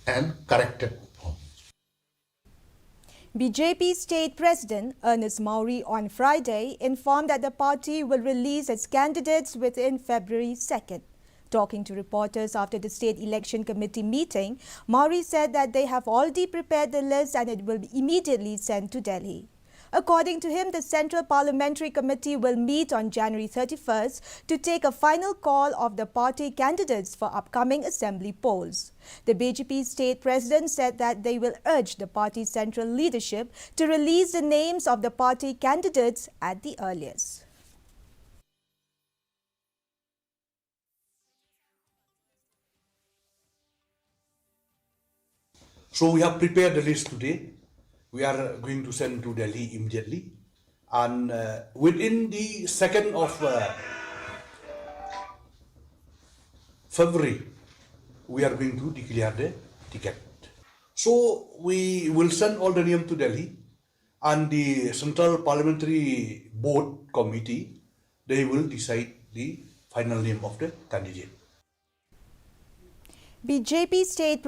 and corrected form. BJP State President Ernest Maury on Friday informed that the party will release its candidates within February 2nd. Talking to reporters after the State Election Committee meeting, Maury said that they have already prepared the list and it will be immediately sent to Delhi. According to him, the Central Parliamentary Committee will meet on January 31st to take a final call of the party candidates for upcoming assembly polls. The BJP state president said that they will urge the party's central leadership to release the names of the party candidates at the earliest. So we have prepared the list today. We are going to send to Delhi immediately. And within the 2nd of February, we are going to declare the ticket. So we will send all the name to Delhi, and the Central Parliamentary Board Committee, they will decide the final name of the candidate. BJP state